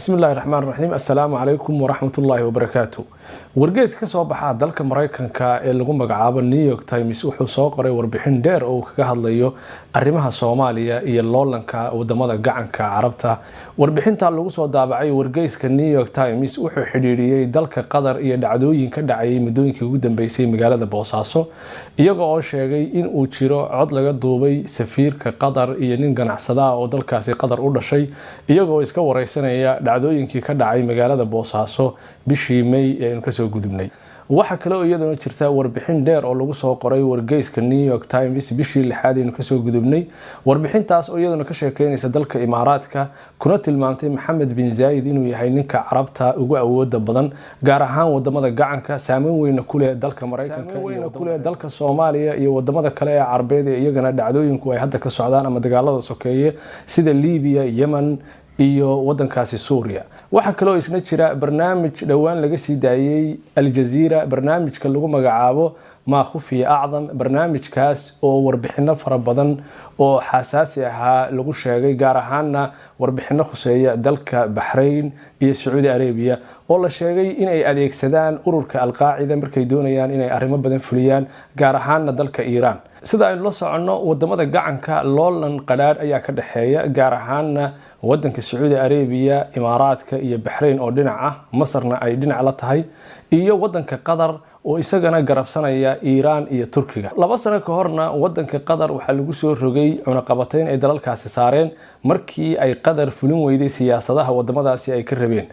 بسم الله الرحمن الرحيم السلام عليكم ورحمة الله وبركاته wargeys ka soo baxa dalka Mareykanka ee lagu magacaabo New York Times wuxuu soo qoray warbixin dheer oo kaga hadlayo arrimaha Soomaaliya iyo loolanka wadamada gacanka Carabta warbixinta lagu soo daabacay wargeyska New York Times wuxuu xiriiriyay dalka Qatar iyo dhacdooyinka dhacay muddooyinkii ugu dambeysay magaalada Boosaaso iyagoo oo sheegay in uu jiro cod laga duubay safiirka Qatar iyo nin ganacsada oo dalkaasi Qatar u dhashay iyagoo iska wareysanaya dhacdooyinkii ka dhacay magaalada Boosaaso bishii May ee ka soo gudubnay waxa kale oo iyadana jirta warbixin dheer oo lagu soo qoray wargeyska New York Times bishii 6aad ee ka soo gudubnay warbixintaas oo iyadana ka sheekeynaysa dalka Imaaraadka kuna tilmaantay Mohammed bin Zayed inuu yahay ninka Carabta ugu awoodda badan gaar ahaan wadamada gacanka saameyn weyn ku leh dalka Mareykanka iyo ku leh dalka Soomaaliya iyo wadamada kale ee Carbeed ee iyagana dhacdooyinku ay hadda ka socdaan ama dagaalada sokeeye sida Liibiya, Yemen iyo wadankaasi Suuriya waxa kale oo isna jira barnaamij dhawaan laga sii daayay Al Jazeera barnaamijka lagu magacaabo ما خفي أعظم برنامجkaas oo warbixino fara badan oo xasaasi ah lagu sheegay gaar ahaan warbixino khuseeya dalka Bahrain iyo Saudi Arabia oo la sheegay in ay adeegsadaan ururka Al-Qaacida markay doonayaan in ay arrimo badan fuliyaan gaar ahaan dalka Iran sida ay la socono wadamada gacanka loolan qadhaadh ayaa ka dhaxeeya gaar ahaan wadanka Saudi Arabia Imaaraadka iyo Bahrain oo dhinac ah Masarna ay dhinac la tahay iyo wadanka Qatar oo isagana garabsanaya Iran iyo Turkiga laba sano ka horna wadanka Qatar waxa lagu soo rogay cunaqabatayn ay dalalkaasi saareen markii ay Qatar fulin weyday siyaasadaha wadamadaasi ay ka rabeen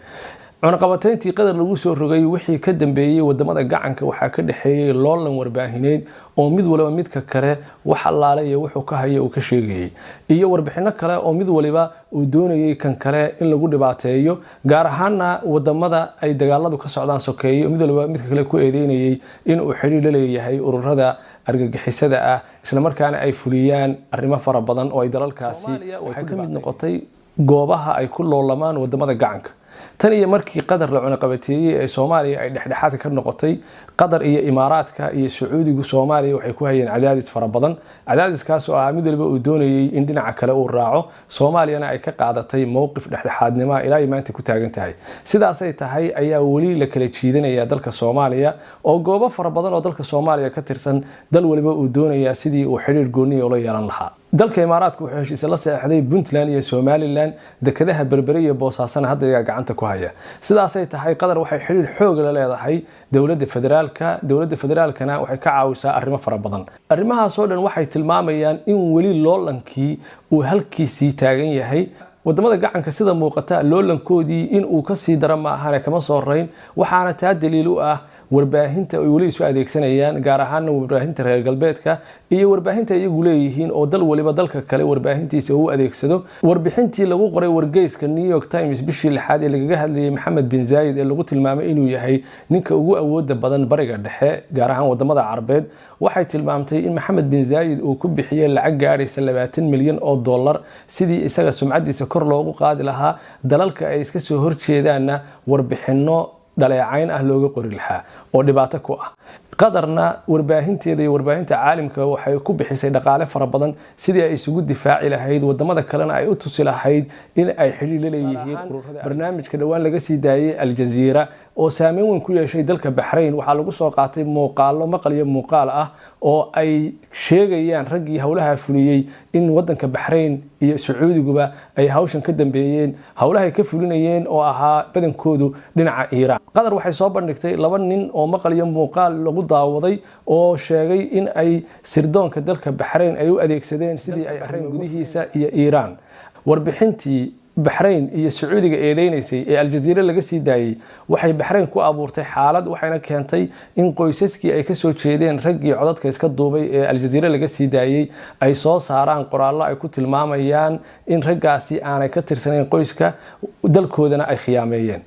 cunaqabatayntii Qatar lagu soo rogay wixii ka dambeeyay wadamada gacanka waxa ka dhaxeeyay loolan warbaahineed oo mid waliba midka kale wax allaale iyo wuxuu ka hayo uu ka sheegay iyo warbixino kale oo mid waliba uu doonayay kan kale in lagu dhibaateeyo gaar ahaan wadamada ay dagaaladu ka socdaan sokeeyo mid waliba midka kale ku eedeynayay in uu xiriir la leeyahay ururada argagixisada ah isla markaana ay fuliyaan arrimo fara badan oo ay dalalkaasi waxay ka mid noqotay goobaha ay ku loolamaan wadamada gacanka tan iyo markii Qatar la cunaqabateeyay ee Soomaaliya ay dhexdhexaad ka noqotay Qatar iyo Imaaraadka iyo Sacuudiga Soomaaliya waxay ku hayeen cadaadis fara badan cadaadiskaas oo ah mid walba uu doonayay in dhinaca kale uu raaco Soomaaliyana ay ka qaadatay mowqif dhexdhexaadnimo ilaa maanta ku taagan tahay sidaas ay tahay ayaa wali la kala jiidanaya dalka Soomaaliya oo goobo fara badan oo dalka Soomaaliya ka tirsan dal walba uu doonaya sidii uu xiriir gooni oo la yeelan lahaa dalka Imaaraadku wuxuu heshiis la saxday Puntland iyo Somaliland dekadaha Berberi iyo Boosaaso hadda ay gacanta ku haya sidaas ay tahay Qatar waxay xiriir xoog la leedahay dawladda federaalkana waxay ka caawisaa arrimo fara badan arrimahaas oo dhan waxay tilmaamayaan in wali loolankii uu halkiisii taagan yahay wadamada gacanka sida muuqata loolankoodii in uu ka sii daro ma ahana kama soo rayn waxaana taa daliil u ah warbaahinta ay wali isu adeegsanayaan gaar ahaan warbaahinta reer galbeedka iyo warbaahinta iyagu leeyihiin oo dal waliba dalka kale warbaahintiisa uu adeegsado warbixintii lagu qoray wargeyska New York Times bishii 6aad ee laga hadlayay Mohammed bin Zayed ee lagu tilmaamay inuu yahay ninka ugu awoodda badan bariga dhexe gaar ahaan wadamada Carbeed waxay tilmaamtay in Mohammed bin Zayed uu ku bixiyay lacag gaaraysa $20 milyan sidii isaga sumcadiisa kor loogu qaadi lahaa dalalka ay iska soo horjeedaan warbixino dhaleecayn ah looga qori lahaa oo dhibaato ku ah qadarna warbaahinteeda iyo warbaahinta caalamka waxay ku bixisay dhaqaale fara badan sidii ay isugu difaaci lahayd wadamada kalena ay u tusi lahayd in ay xiriir la leeyihiin barnaamijka dhawaan laga sii daayay Al Jazeera oo saameyn weyn ku yeeshay dalka Bahrain waxa lagu soo qaatay muuqaalo maqal iyo muuqaal ah oo ay sheegayaan raggii hawlaha fuliyay in wadanka Bahrain iyo Sacuudiguba ay hawshan ka dambeeyeen hawlaha ka fulinayeen oo ahaa badankoodu dhinaca Iran Qatar waxay soo bandhigtay laba nin oo maqal iyo muuqaal lagu daawaday oo sheegay in ay sirdoonka dalka Bahrain ay u adeegsadeen sidii ay Bahrain gudihiisa iyo Iran warbixintii Bahrain iyo Sacuudiga eedeysay ee Al Jazeera laga sii daayay waxay Bahrain ku abuurtay xaalad waxayna keentay in qoysaskii ay ka soo jeedeen raggii codadka iska duubay ee Al Jazeera laga sii daayay ay soo saaraan qoraallo ay ku tilmaamayaan in raggaasi aanay ka tirsanayn qoyska dalkoodana ay khiyaameeyeen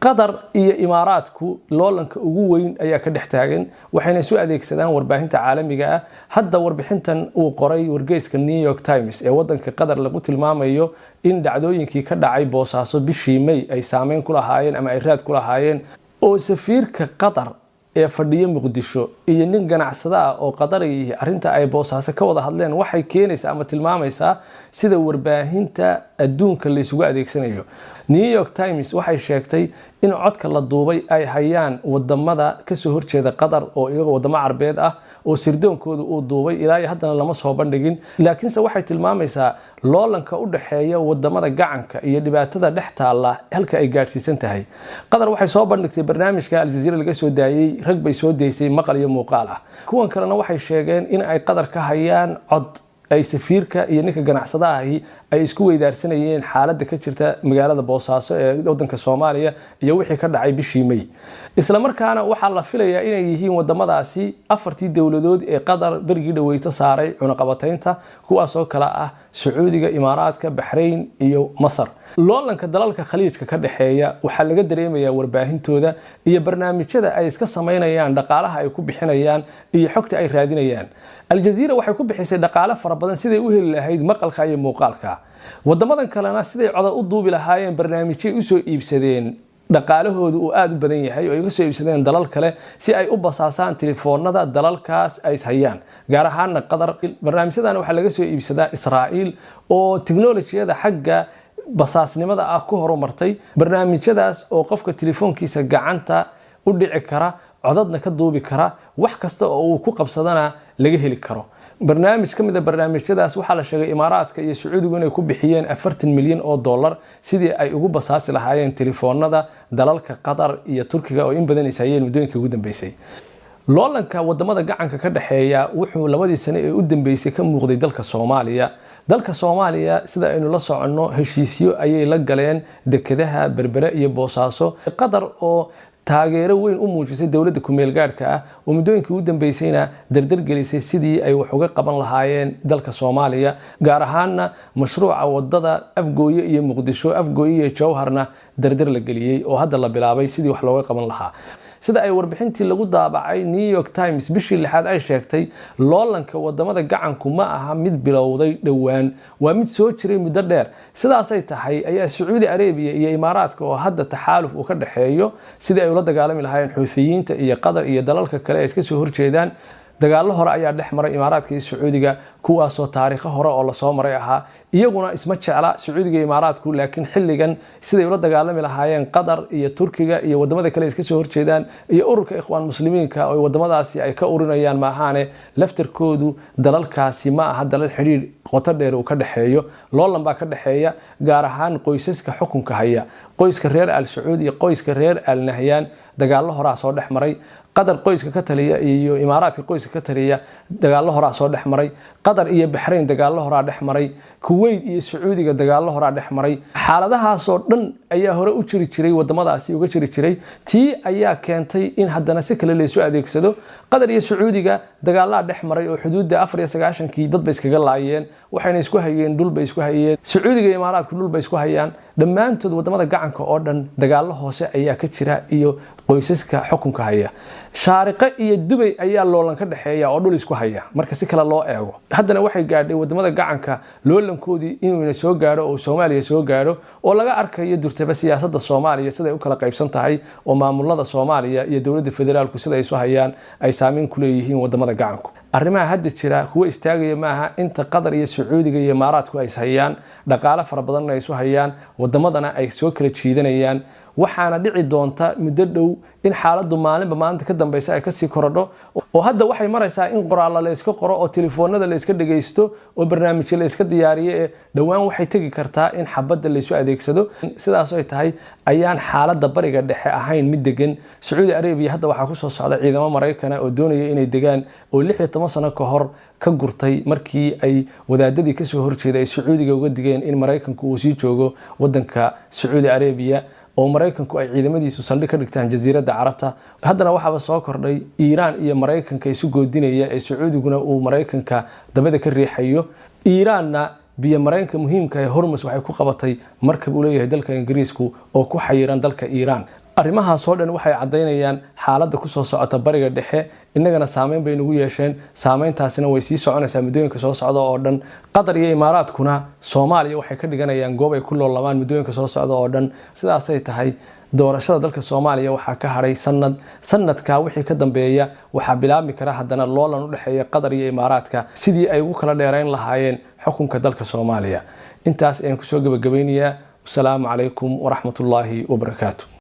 Qatar iyo Imaaraadku loolanka ugu weyn ayaa ka dhex taagan waxayna soo adeegsadaan warbaahinta caalamiga ah hadda warbixintan uu qoray wargeyska New York Times ee wadanka Qatar lagu tilmaamayo in dhacdooyinkii ka dhacay Boosaaso bishii May ay saameyn ku lahaayeen ama ay raad ku lahaayeen oo safiirka Qatar ee fadhiyo Muqdisho iyo nin ganacsada ah oo qadari arinta ay Boosaaso ka wada hadleen waxay keenaysaa ama tilmaamaysaa sida warbaahinta adduunka la isugu adeegsanayo. New York Times waxay sheegtay in codka la duubay ay hayaan wadamada ka soo horjeeda Qatar oo iyaga wadamo Carbeed ah oo sirdoonkoodu uu duubay ilaa haddana lama soo bandhigin, laakiinse waxay tilmaamaysaa loolanka u dhaxeeya wadamada gacanka iyo dhibaatada dhex taala halka ay gaarsiisan tahay. Qatar waxay soo bandhigtay barnaamijka Al Jazeera laga soo daayay rag bay soo deysay maqal iyo muuqaal ah. Kuwan kalena waxay sheegeen in ay Qatar ka hayaan cod ay safiirka iyo ninka ganacsadaha ay isku weydaarsanayeen xaaladda ka jirta magaalada Boosaaso ee wadanka Soomaaliya iyo wixii ka dhacay bishii May. Isla markaana waxa la filayaa inay yihiin wadamadaasi afartii dawladood ee Qatar berigii dhaweyta saaray cunaqabataynta, kuwaas oo kala ah Sacuudiga, Imaaraadka, Bahrain iyo Masar. loolanka dalalka khaliijka ka dhaxeeya waxa laga dareemayaa warbaahintooda iyo barnaamijyada ay iska sameynayaan, dhaqaalaha ay ku bixinayaan iyo xogta ay raadinayaan. Al Jazeera waxay ku bixisay dhaqaale fara badan sidii u heli lahayd maqalka iyo muuqaalka. wadamadan kalena sidii codad u duubi lahaayeen barnaamijyo u soo iibsadeen dhaqaalahoodu uu aad u badan yahay oo ay uga soo iibsadeen dalal kale si ay u basaasaan telefoonada dalalkaas ay hayaan, gaar ahaan Qatar. barnaamijyadan waxa laga soo iibsadaa Israa'iil oo tiknoolajiyada xagga basaasnimada ah ku horumartay. barnaamijyadaas oo qofka telefoonkiisa gacanta u dhici kara, codadna ka duubi kara, wax kasta oo uu ku qabsadana laga heli karo. barnaamij kamid ah barnaamijyadaas waxaa la sheegay Imaaraadka iyo Sacuudigu inay ku bixiyeen 40 milyan oo dollar sidii ay ugu basaasi lahaayeen telefoonada dalalka Qatar iyo Turkiga oo in badan isayeen muddooyinkii ugu dambeysay. loolanka wadamada gacanka ka dhaxeeya wuxuu labadii sano ee u dambeysay ka muuqday dalka Soomaaliya. dalka Soomaaliya sida aynu la soconno heshiisyo ayay la galeen dekedaha Berbera iyo Boosaaso. Qatar oo taageero weyn u muujisay dawladda ku meel gaarka ah oo muddooyinkii ugu dambeysayna dardar gelisay sidii ay wax uga qaban lahaayeen dalka Soomaaliya, gaar ahaanna mashruuca wadada Afgooye iyo Muqdisho, Afgooye iyo Jowharna dardar la geliyay oo hadda la bilaabay sidii wax looga qaban lahaa. sida ay warbixintii lagu daabacay New York Times bishii lixaad ay sheegtay, loolanka wadamada gacanku ma aha mid bilowday dhowaan, waa mid soo jiray muddo dheer. sidaas ay tahay ayaa Sacuudi Arabia iyo Imaaraadka oo hadda taxaaluf uu ka dhaxeeyo sidii ay ula dagaalami lahaayeen Xuuthiyiinta iyo Qatar iyo dalalka kale ee iska soo horjeedaan. dagaallo hore ayaa dhex maray Imaaraadka iyo Sacuudiga, kuwaasoo taariikho hore oo la soo maray ahaa. iyaguna isma jecla Sacuudiga iyo Imaaraadku, laakiin xilligan siday ula dagaalami lahaayeen Qatar iyo Turkiga iyo wadamada kale iska soo horjeedaan iyo ururka Ikhwaan Muslimiinka oo wadamadaasi ay ka urinayaan maahaane laftarkoodu dalalkaasi ma aha dalal xiriir qoto dheer uu ka dhaxeeyo. loolan baa ka dhaxeeya gaar ahaan qoysaska xukunka haya, qoyska reer Al Sacuud iyo qoyska reer Al Nahyan. dagaallo hore soo dhex maray. Qatar qoyska ka taliya iyo Imaaraadka qoyska ka taliya dagaallo hore soo dhex maray. Qatar iyo Bahrain dagaallo hore dhex maray. Kuwait iyo Sacuudiga dagaallo hore dhex maray. xaaladahaas oo dhan ayaa hore u jiri jiray wadamadaasi uga jiri jiray. tii ayaa keentay in haddana si kale la isu adeegsado. Qatar iyo Sacuudiga dagaallada dhex maray oo xuduudda 94kii dad bay iskaga laayeen, waxayna isku hayeen dhul bay isku hayeen. Sacuudiga iyo Imaaraadku dhul bay isku hayaan. dhammaantood wadamada gacanka oo dhan dagaallo hoose ayaa ka jira iyo qoysaska xukunka haya. shaariqo iyo Dubai ayaa loolan ka dhaxeeya oo dhul isku haya marka si kale loo eego. haddana waxay gaadhay wadamada gacanka loolankoodii inuu soo gaaro oo Soomaaliya soo gaaro oo laga arkayo durtaba siyaasadda Soomaaliya sida ay u kala qaybsan tahay oo maamulada Soomaaliya iyo dawladda federaalku sida ay soo hayaan ay saameyn ku leeyihiin wadamada gacanku. arrimaha hadda jira kuwa istaagaya maaha inta Qatar iyo Sacuudiga iyo Imaaraadku ay hayaan dhaqaale fara badan ay soo hayaan, wadamadana ay soo kala jiidanayaan. waxaana dhici doonta muddo dhow in xaaladdu maalinba maalinta ka dambaysa ay ka sii korodho oo hadda waxay maraysaa in qoraal la iska qoro oo telefoonada la iska dhageysto oo barnaamijyo la iska diyaariyo. dhawaan waxay tagi kartaa in xabadda la isu adeegsado. sidaas ay tahay ayaan xaaladda bariga dhexe ahayn mid degan. Sacuudi Arabia hadda waxaa ku soo socda ciidamo Mareykan oo doonaya inay degaan oo 16 sano ka hor ka gurtay markii ay wadaadadii ka soo horjeeday ay Sacuudiga uga digeen in Mareykanku uu sii joogo wadanka Sacuudi Arabia oo Mareykanku ay ciidamadiisu saldhig ka dhigtaan jasiiradda Carabta. haddana waxaa soo kordhay Iiraan iyo Mareykanka isu goodinaya ee Sacuudiguna uu Mareykanka dabada ka riixayo. Iiraanna biyo mareenka muhiimka ah Hormuz waxay ku qabatay markab uu leeyahay dalka Ingiriisku oo ku xayiran dalka Iiraan. arrimahaas oo dhan waxay cadeynayaan xaaladda ku soo socota bariga dhexe. innagana saameyn bay nagu yeesheen, saameyntaasina way sii soconaysaa muddooyinka soo socda oo dhan. Qatar iyo Imaaraadkuna Soomaaliya waxay ka dhiganayaan goob ay ku loolamaan muddooyinka soo socda oo dhan. sidaas ay tahay doorashada dalka Soomaaliya waxaa ka haray sanadka wixii ka dambeeya waxaa bilaabmi kara haddana loolan u dhaxeeya Qatar iyo Imaaraadka sidii ay ugu kala dheerayn lahaayeen xukunka dalka Soomaaliya. intaas ayaan ku soo gabagabeynayaa. Assalaamu calaykum wa rahmatullaahi wa barakaatuh.